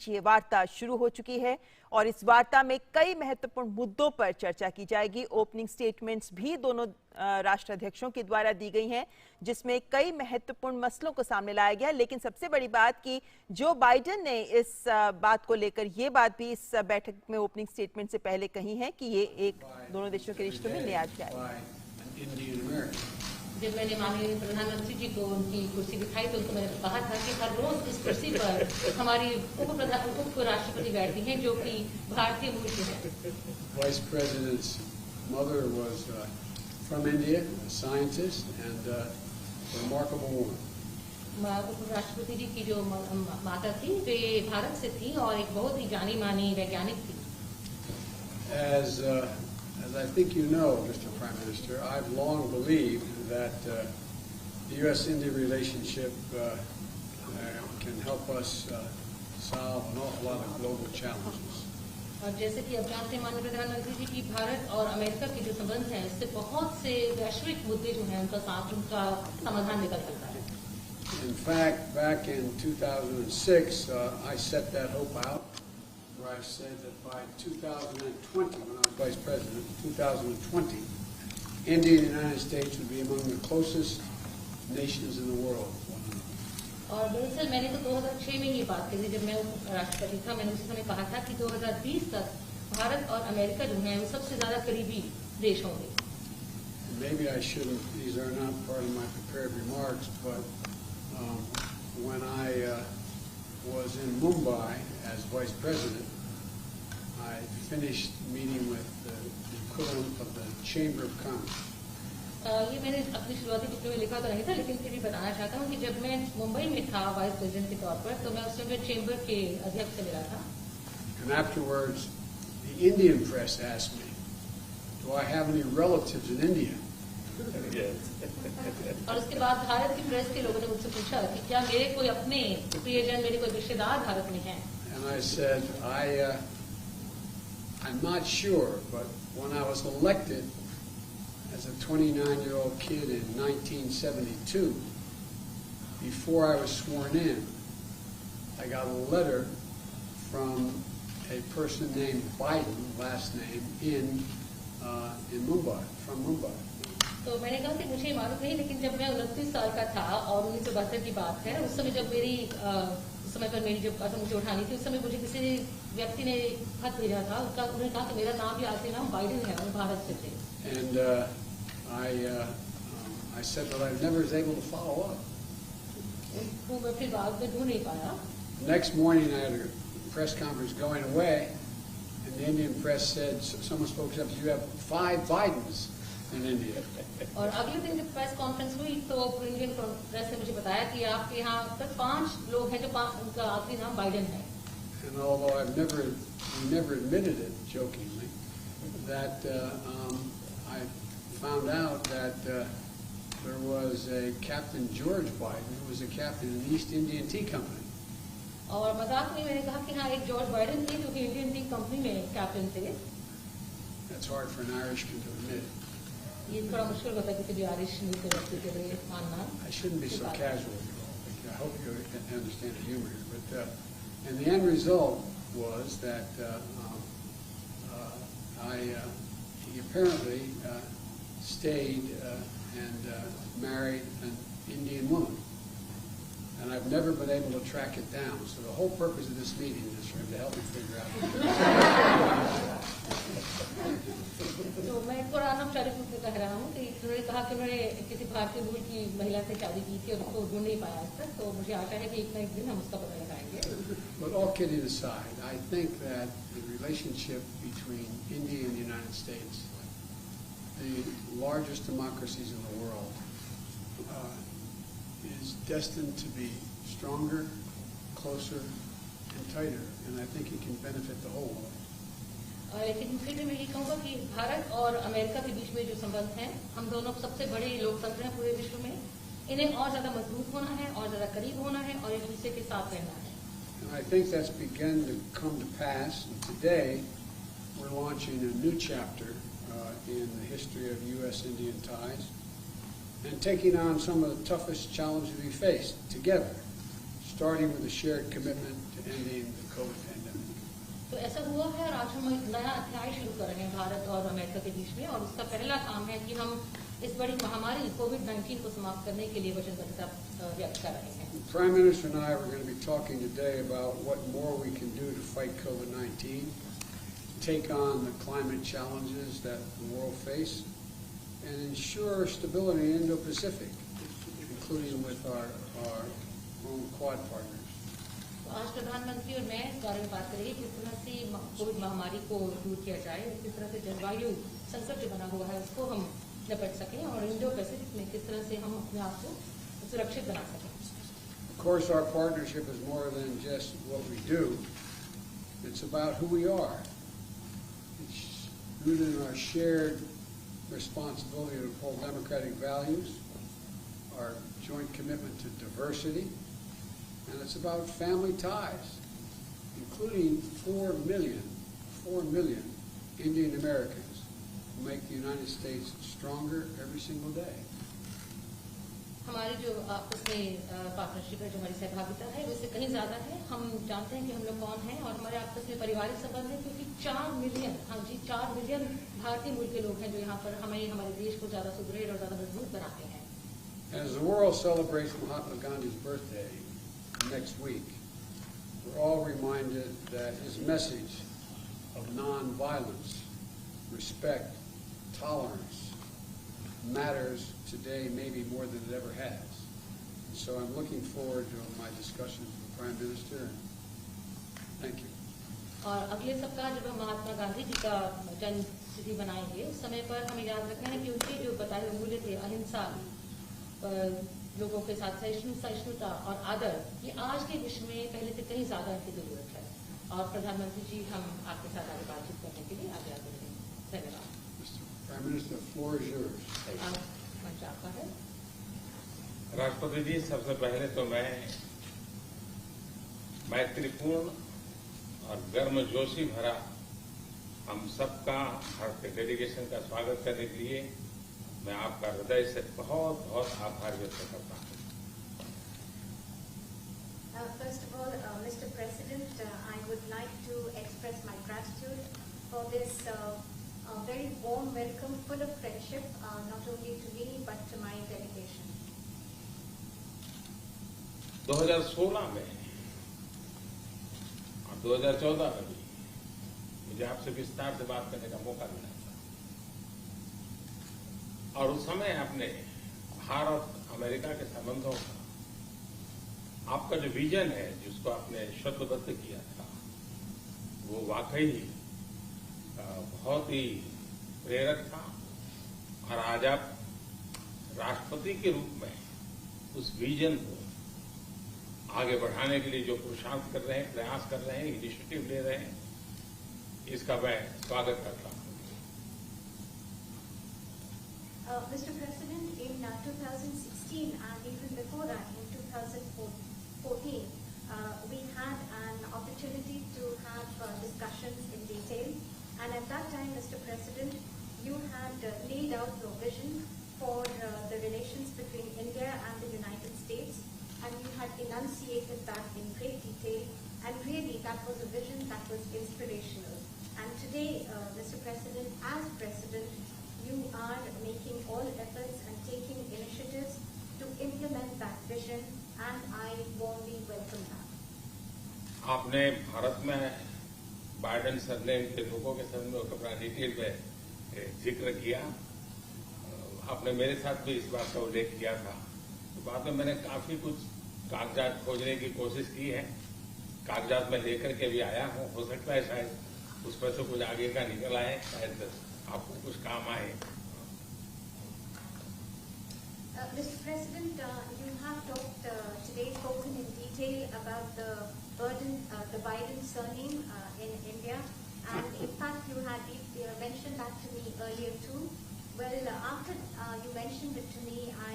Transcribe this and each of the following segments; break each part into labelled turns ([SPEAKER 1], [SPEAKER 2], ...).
[SPEAKER 1] बीच ये वार्ता शुरू हो चुकी है और इस वार्ता में कई महत्वपूर्ण मुद्दों पर चर्चा की जाएगी। ओपनिंग स्टेटमेंट्स भी दोनों राष्ट्राध्यक्षों के द्वारा दी गई हैं, जिसमें कई महत्वपूर्ण मसलों को सामने लाया गया। लेकिन सबसे बड़ी बात कि जो बाइडेन ने इस बात को लेकर ये बात भी इस बैठक में ओपनिंग स्टेटमेंट से पहले कही है कि ये एक दोनों देशों के रिश्तों में न्याय जाएगा।
[SPEAKER 2] जब मैंने माननीय प्रधानमंत्री जी को उनकी कुर्सी दिखाई तो उनको मैंने कहा था कि हर रोज इस कुर्सी पर हमारी उप राष्ट्रपति बैठती हैं जो कि भारतीय मूल के हैं।
[SPEAKER 3] Vice President's mother was from India, a scientist and a remarkable woman.
[SPEAKER 2] उप राष्ट्रपति जी की जो माता थी वे भारत से थी और एक बहुत ही जानी मानी वैज्ञानिक थी।
[SPEAKER 3] As I think you know, Mr. Prime Minister, I've long believed that the U.S.-India relationship can help us solve an awful lot of global challenges.
[SPEAKER 2] और जैसे कि अब जानते हैं माननीय प्रधानमंत्री जी की भारत और अमेरिका के जो संबंध हैं इससे बहुत से वैश्विक मुद्दे जो हैं उनका समाधान निकल सकता है।
[SPEAKER 3] In fact, back in 2006, I set that hope out. I said that by 2020, when I was Vice President, 2020, India and the United States would be among the closest nations in the world.
[SPEAKER 2] और दरअसल मैंने तो 2006 में ये बात कही जब मैं राष्ट्रपति था। मैंने उसी समय कहा था कि 2020 तक भारत और अमेरिका जो हैं वो सबसे ज्यादा करीबी देश होंगे।
[SPEAKER 3] Maybe I shouldn't. These are not part of my prepared remarks, but when I was in Mumbai as Vice President, I finished meeting with the equivalent of the Chamber of Commerce.
[SPEAKER 2] ये मैंने अपनी शुरुआती book में लिखा तो नहीं था, लेकिन फिर भी बताना चाहता हूँ कि जब मैं मुंबई में था वाइस प्रेसिडेंट के तौर पर तो मैं उस समय चेंबर के अध्यक्ष से मिला था।
[SPEAKER 3] And afterwards, the Indian press asked me, "Do I have any relatives in India?"
[SPEAKER 2] और उसके बाद भारत की प्रेस के लोगों ने मुझसे पूछा कि क्या मेरे कोई अपने प्रियजन, मेरे कोई रिश्तेदार भारत में हैं?
[SPEAKER 3] And I said, I'm not sure, but when I was elected as a 29-year-old kid in 1972, before I was sworn in, I got a letter from a person named Biden, last name, in Mumbai, from Mumbai.
[SPEAKER 2] तो मैंने कहा कि मुझे मालूम नहीं, लेकिन जब मैं 29 साल का था और 1972 की बात है, उस समय जब उस समय पर मेरी जब कसम मुझे उठानी थी, उस समय मुझे किसी व्यक्ति ने खत भेजा था। उन्होंने कहा कि मेरा नाम भी आखिरी नाम बाइडेन है और भारत से थे।
[SPEAKER 3] And I said that I never was able to follow up.
[SPEAKER 2] वो मैं फिर बाद में ढूंढ नहीं पाया।
[SPEAKER 3] Next morning I had a press conference going away, and the Indian press said, someone spoke up, you have 5 Bidens in India.
[SPEAKER 2] और अगले दिन जब प्रेस कॉन्फ्रेंस हुई तो इंडियन प्रेस ने मुझे बताया कि आपके यहाँ तक 5 लोग हैं जो उनका आखिरी नाम बाइडेन है।
[SPEAKER 3] And although we never admitted it jokingly, that I found out that there was a Captain George Biden who was a captain in the East Indian Tea Company.
[SPEAKER 2] और मजाक में मैंने कहा कि हाँ एक जॉर्ज बाइडेन थे जो कि इंडियन टी कंपनी में कैप्टन थे।
[SPEAKER 3] That's hard for an Irishman to admit.
[SPEAKER 2] ये थोड़ा मुश्किल होता है किसी भी आयरिश व्यक्ति के लिए मानना।
[SPEAKER 3] I shouldn't be so casual. I hope you understand the humor here. But and the end result was that he apparently stayed and married an Indian woman. And I've never been able to track it down. So the whole purpose of this meeting is for him to help me figure out.
[SPEAKER 2] तो मैं थोड़ा अनौपचारिक रूप से कह रहा हूँ कि उन्होंने कहा कि उन्होंने किसी भारतीय मूल की महिला से शादी की थी और उसको ढूंढ नहीं पाया आज तक। तो मुझे आशा है कि एक ना एक दिन हम उसका पता लगाएंगे।
[SPEAKER 3] But all kidding aside, I think that the relationship between India and the United States, the largest democracies in the world, is destined to be stronger, closer, and tighter, and I think it can benefit the whole world.
[SPEAKER 2] लेकिन फिर भी मैं ये कहूँगा कि भारत और America के बीच में जो संबंध हैं, हम दोनों सबसे बड़े लोकतंत्र हैं पूरे विश्व में। इन्हें और ज्यादा मजबूत होना है और ज्यादा करीब होना है और एक दूसरे के साथ रहना है।
[SPEAKER 3] And I think that's begun to come to pass. And today, we're launching a new chapter in the history of U.S.-Indian ties and taking on some of the toughest challenges we face together, starting with a shared commitment to ending the COVID pandemic.
[SPEAKER 2] तो ऐसा हुआ है और आज हम एक नया अध्याय शुरू कर रहे हैं भारत और अमेरिका के बीच में, और उसका पहला काम है कि हम इस बड़ी महामारी कोविड-19 को समाप्त करने के लिए वचनबद्धता व्यक्त कर रहे हैं।
[SPEAKER 3] The Prime Minister and I are going to be talking today about what more we can do to fight COVID-19, take on the climate challenges that the world face, and ensure stability in Indo-Pacific, including with our own Quad partners.
[SPEAKER 2] तो आज प्रधानमंत्री और मैं इस बारे में बात करेंगे किस तरह से कोविड महामारी को दूर किया जाए, किस तरह से जलवायु संकट जो बना हुआ है उसको हम निपट सकें, और इंडो पैसिफिक में किस तरह से हम अपने आप को सुरक्षित बना सकें।
[SPEAKER 3] Of course, our partnership is more than just what we do. It's about who we are. It's rooted in our shared responsibility to uphold democratic values, our joint commitment to diversity, and it's about family ties, including 4 million Indian Americans who make the United States stronger every single day.
[SPEAKER 2] हमारी जो आपस में partnership है, जो हमारी सहभागिता है, उससे कहीं ज्यादा है। हम जानते हैं कि हम लोग कौन हैं और हमारे आपस में पारिवारिक संबंध है, क्योंकि 4 मिलियन, हाँ जी 4 मिलियन भारतीय मूल के लोग हैं जो यहाँ पर हमें हमारे देश को ज्यादा सुदृढ़ और ज्यादा मजबूत बनाते हैं।
[SPEAKER 3] As the world celebrates Mahatma Gandhi's birthday next week, we're all reminded that his message of non-violence, respect, tolerance matters today maybe more than it ever has. And so I'm looking forward to my discussions with the Prime Minister. Thank you.
[SPEAKER 2] और अगले सप्ताह जब हम महात्मा गांधी जी का जन्म तिथि मनाएंगे, उस समय पर हमें याद रखना है कि उनके जो बताए हुए मूल्य थे, अहिंसा, लोगों के साथ सहिष्णुता और आदर, ये आज के विश्व में पहले से कहीं ज्यादा इनकी जरूरत है। और प्रधानमंत्री जी, हम आपके साथ आगे बातचीत करने के लिए आगे आते हैं। धन्यवाद।
[SPEAKER 3] Prime Minister, the floor is yours.
[SPEAKER 2] मंच आपका है।
[SPEAKER 4] राष्ट्रपति जी, सबसे पहले तो मैं मैत्रीपूर्ण और गर्मजोशी भरा हम सबका भारतीय डेलीगेशन का स्वागत करने के लिए मैं आपका हृदय से बहुत बहुत आभार व्यक्त करता हूँ।
[SPEAKER 5] First of all, Mr. President, I would like to express my gratitude for this very warm welcome, full of friendship, not only to me but to my delegation.
[SPEAKER 4] 2016 में और 2014 में भी मुझे आपसे विस्तार से बात करने का मौका मिला था, और उस समय आपने भारत अमेरिका के संबंधों का आपका जो विजन है, जिसको आपने शब्दबद्ध किया था, वो वाकई बहुत ही प्रेरक था। और आज आप राष्ट्रपति के रूप में उस विजन को आगे बढ़ाने के लिए जो पुरुषार्थ कर रहे हैं, प्रयास कर रहे हैं, इनिशिएटिव ले रहे हैं, इसका मैं स्वागत करता हूं।
[SPEAKER 5] Mr. President, in 2016 and even before that, in 2014, we had an opportunity to have discussions in detail. And at that time, Mr. President, you had laid out your vision for the relations between India and the United States, and you had enunciated that in great detail, and really that was a vision that was inspirational. And today, Mr. President, as President, you are making all efforts and taking initiatives to implement that vision, and I warmly welcome that.
[SPEAKER 4] आपने भारत में Biden surname के लोगों के संबंध में अपना detail में जिक्र किया। आपने मेरे साथ भी इस बात का उल्लेख किया था। तो बाद में मैंने काफी कुछ कागजात खोजने की कोशिश की है, कागजात में लेकर के भी आया हूँ। हो सकता है शायद उसमें से कुछ आगे का निकल आए, शायद आपको कुछ काम आए।
[SPEAKER 5] Mr. President, you have talked today, spoken in detail about the Biden surname in India, and in fact you had mentioned that to me earlier too. Well, after you mentioned it to me, I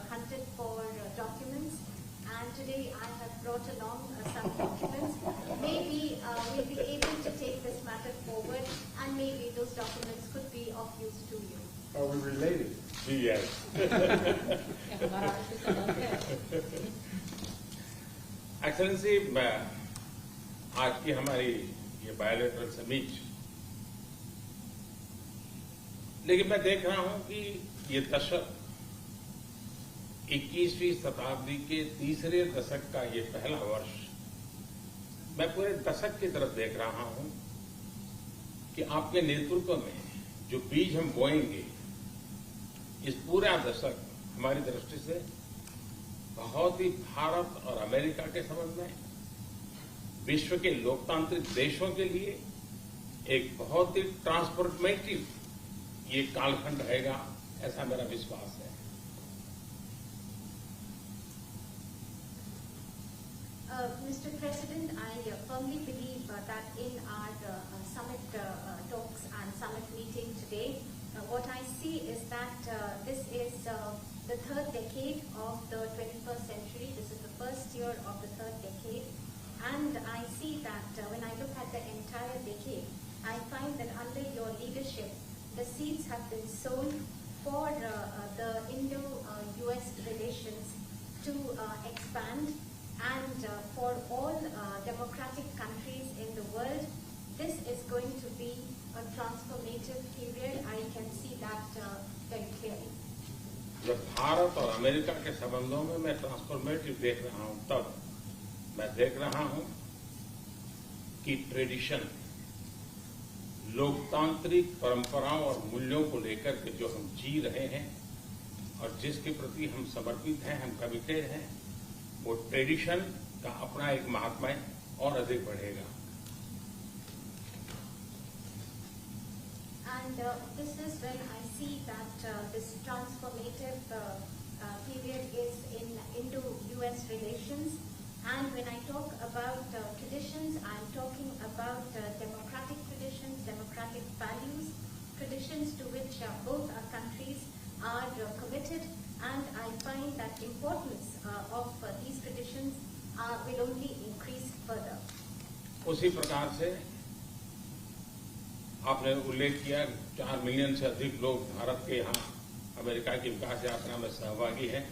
[SPEAKER 5] hunted for documents, and today I have brought along some documents. Maybe we'll be able to take this matter forward, and maybe those documents could be of use to you.
[SPEAKER 3] Are we related?
[SPEAKER 4] Yes. Excellency, आज की हमारी ये bilateral summit, लेकिन मैं देख रहा हूं कि ये दशक 21वीं शताब्दी के तीसरे दशक का ये पहला वर्ष, मैं पूरे दशक की तरफ देख रहा हूं कि आपके नेतृत्व में जो बीज हम बोएंगे, इस पूरा दशक हमारी दृष्टि से बहुत ही भारत और अमेरिका के संबंध में, विश्व के लोकतांत्रिक देशों के लिए एक बहुत ही ट्रांसफॉर्मेटिव ये कालखंड रहेगा, ऐसा मेरा विश्वास है।
[SPEAKER 5] Mr. President, I firmly believe that in our summit talks and summit meeting today, what I see is that this is the third decade of the 21st century. This is the first year of the third decade. And I see that when I look at the entire decade, I find that under your leadership, the seeds have been sown for the Indo-US relations to expand, and for all democratic countries in the world, this is going to be a transformative period. I can see that very clearly.
[SPEAKER 4] जब भारत और America के संबंधों में मैं transformative देख रहा हूं, तब मैं देख रहा हूं कि ट्रेडिशन, लोकतांत्रिक परंपराओं और मूल्यों को लेकर के जो हम जी रहे हैं और जिसके प्रति हम समर्पित हैं, हम कमिटेड हैं, वो ट्रेडिशन का अपना एक महात्म्य और अधिक बढ़ेगा।
[SPEAKER 5] And this is when I see that this transformative period is in Indo-US relations. And when I talk about traditions, I'm talking about democratic traditions, democratic values, traditions to which both our countries are committed. And I find that importance of these traditions will only increase further.
[SPEAKER 4] उसी प्रकार से आपने उल्लेख किया 4 million से अधिक लोग भारत के यहाँ अमेरिका की विकास यात्रा में सहभागी हैं।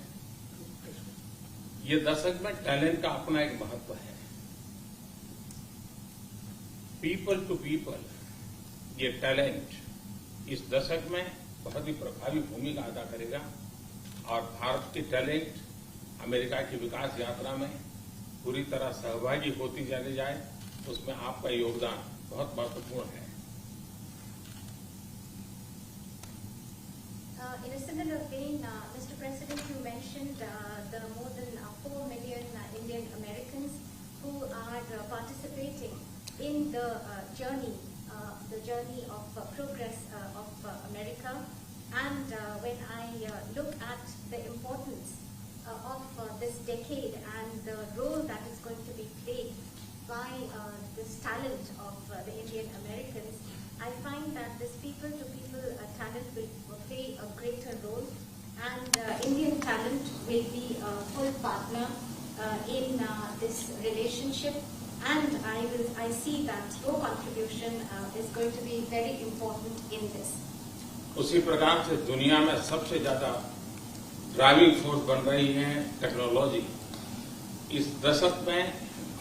[SPEAKER 4] ये दशक में टैलेंट का अपना एक महत्व है। पीपल टू पीपल ये टैलेंट इस दशक में बहुत ही प्रभावी भूमिका अदा करेगा और भारत की टैलेंट अमेरिका की विकास यात्रा में पूरी तरह सहभागी होती चली जाए, उसमें आपका योगदान बहुत महत्वपूर्ण है।
[SPEAKER 5] In a similar vein, Mr. President, you mentioned the more than 4 million Indian Americans who are participating in the journey of progress of America. And when I look at the importance of this decade and the role that is going to be played by this talent of the Indian Americans, I find that this people-to-people talent will play a greater role, and Indian talent will be a full partner in this relationship. And I see that your contribution is going to be very important in this.
[SPEAKER 4] उसी प्रकार से दुनिया में सबसे ज्यादा driving force बन रही है टेक्नोलॉजी। इस दशक में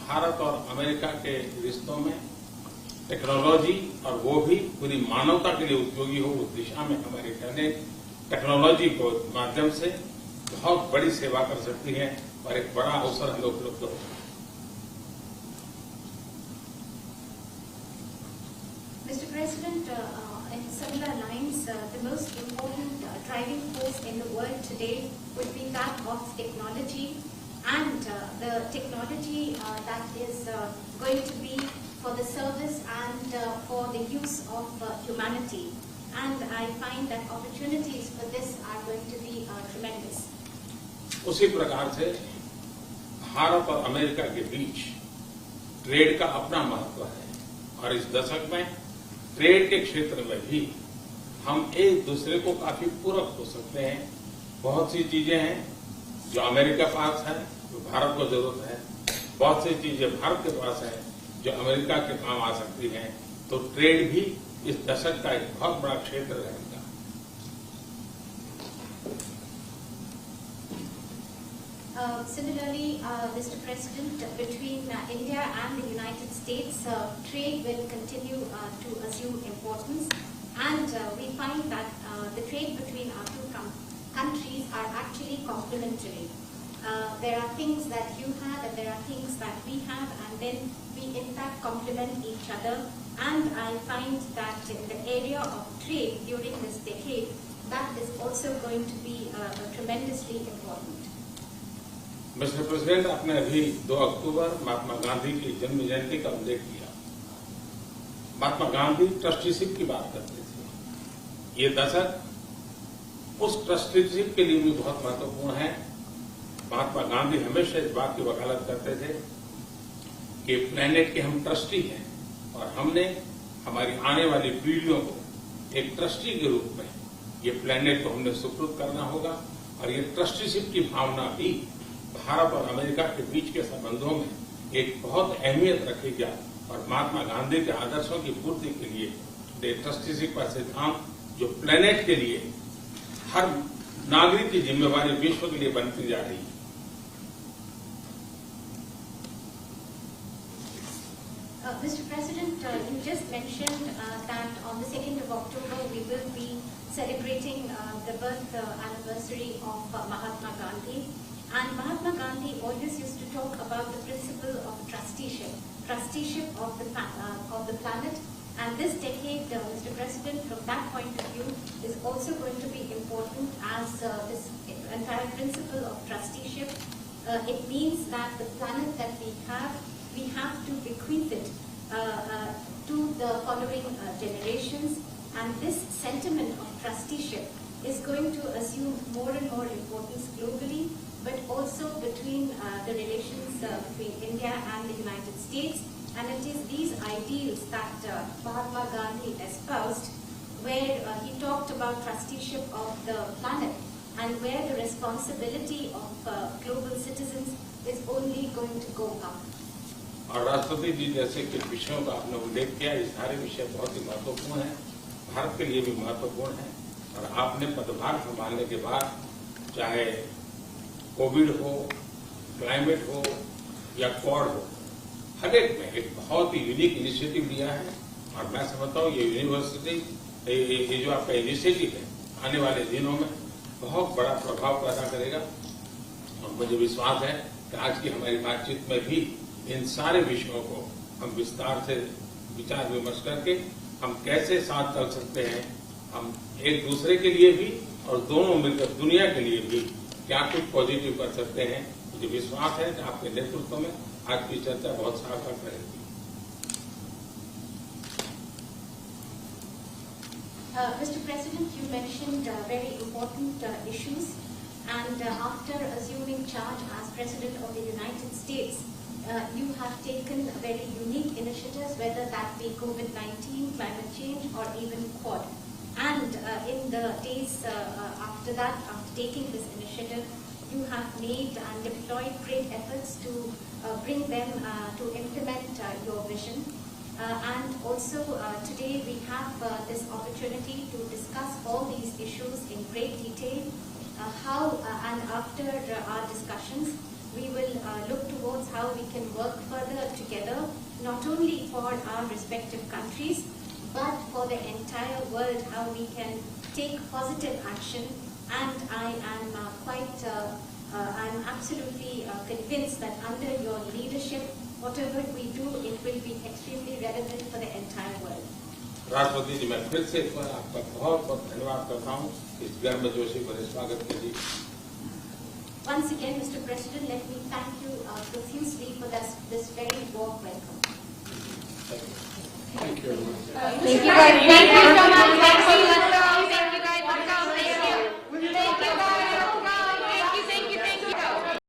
[SPEAKER 4] भारत और अमेरिका के रिश्तों में टेक्नोलॉजी, और वो भी पूरी मानवता के लिए उपयोगी हो, उस दिशा में अमेरिका ने टेक्नोलॉजी को माध्यम से बहुत बड़ी सेवा कर सकती है और एक बड़ा अवसर हमें उपलब्ध होगा।
[SPEAKER 5] Mr. President, in similar lines, the most important driving force in the world today would be that of technology, and the technology that is going to be for the service and for the use of humanity. And I find that opportunities for this are going to be tremendous.
[SPEAKER 4] उसी प्रकार से भारत और America के बीच trade का अपना महत्व है और इस दशक में ट्रेड के क्षेत्र में भी हम एक दूसरे को काफी पूरक हो सकते हैं। बहुत सी चीजें हैं जो अमेरिका के पास है, जो भारत को जरूरत है, बहुत सी चीजें भारत के पास है जो अमेरिका के काम आ सकती हैं। तो ट्रेड भी इस दशक का एक बहुत बड़ा क्षेत्र रहेगा।
[SPEAKER 5] Similarly, Mr. President, between India and the United States, trade will continue to assume importance, and we find that the trade between our two countries are actually complementary. There are things that you have and there are things that we have, and then we in fact complement each other. And I find that in the area of trade during this decade, that is also going to be tremendously important.
[SPEAKER 4] Mister president, आपने अभी 2 अक्टूबर महात्मा गांधी की जन्म जयंती का उल्लेख किया। Mahatma Gandhi trusteeship की बात करते थे। ये दशक उस ट्रस्टीशिप के लिए भी बहुत महत्वपूर्ण है। महात्मा गांधी हमेशा इस बात की वकालत करते थे कि प्लेनेट के हम ट्रस्टी हैं और हमने हमारी आने वाली पीढ़ियों को एक ट्रस्टी के रूप में ये प्लेनेट को हमने सुपुर्द करना होगा, और ये ट्रस्टीशिप की भावना भी भारत और अमेरिका के बीच के संबंधों में एक बहुत अहमियत रखेगा। और महात्मा गांधी के आदर्शों की पूर्ति के लिए ट्रस्टीशिप का सिद्धांत जो प्लेनेट के लिए हर नागरिक की जिम्मेवारी विश्व के लिए बनती जा रही है।
[SPEAKER 5] Mr. President, you just mentioned that on the 2nd of October we will be celebrating the birth anniversary of Mahatma Gandhi. And Mahatma Gandhi always used to talk about the principle of trusteeship of the planet. And this decade, Mr. President, from that point of view, is also going to be important as this entire principle of trusteeship. It means that the planet that we have to bequeath it to the following generations. And this sentiment of trusteeship is going to assume more and more importance globally, but also between the relations between India and the United States. And it is these ideals that Mahatma Gandhi espoused, where he talked about trusteeship of the planet and where the responsibility of global citizens is only going to go up.
[SPEAKER 4] और राष्ट्रपति जी जैसे कुछ विषयों का आपने उल्लेख किया, ये सारे विषय बहुत ही महत्वपूर्ण हैं, भारत के लिए भी महत्वपूर्ण है। और आपने पदभार संभालने के बाद चाहे कोविड हो, क्लाइमेट हो या क्वाड हो, हर एक में एक बहुत ही यूनिक इनिशिएटिव लिया है। और मैं समझता हूँ ये यूनिवर्सिटी, ये जो आपका इनिशिएटिव है, आने वाले दिनों में बहुत बड़ा प्रभाव पैदा करेगा। और मुझे विश्वास है कि आज की हमारी बातचीत में भी इन सारे विषयों को हम विस्तार से विचार विमर्श करके हम कैसे साथ चल सकते हैं, हम एक दूसरे के लिए भी और दोनों मिलकर दुनिया के लिए भी क्या कुछ पॉजिटिव कर सकते हैं। मुझे विश्वास है कि आपके नेतृत्व में आज की चर्चा बहुत सार्थक रहेगी।
[SPEAKER 5] Mr. President, you mentioned very important issues, and after assuming charge as President of the United States, you have taken very unique initiatives, whether that be COVID-19, climate change, or even Quad. And in the days after that, after taking this initiative, you have made and deployed great efforts to bring them to implement your vision. And also today we have this opportunity to discuss all these issues in great detail. And after our discussions, we will look towards how we can work further together, not only for our respective countries, but for the entire world, how we can take positive action. And I am I'm absolutely convinced that under your leadership, whatever we do, it will be extremely relevant for the entire world.
[SPEAKER 4] राष्ट्रपति जी, मैं फिर से एक बार आपका बहुत बहुत धन्यवाद करता हूँ इस गर्मजोशी भरे स्वागत के लिए।
[SPEAKER 5] Once again, Mr. President, let me thank you profusely for this very warm welcome.
[SPEAKER 3] Thank you, everyone.
[SPEAKER 5] Thank you very much.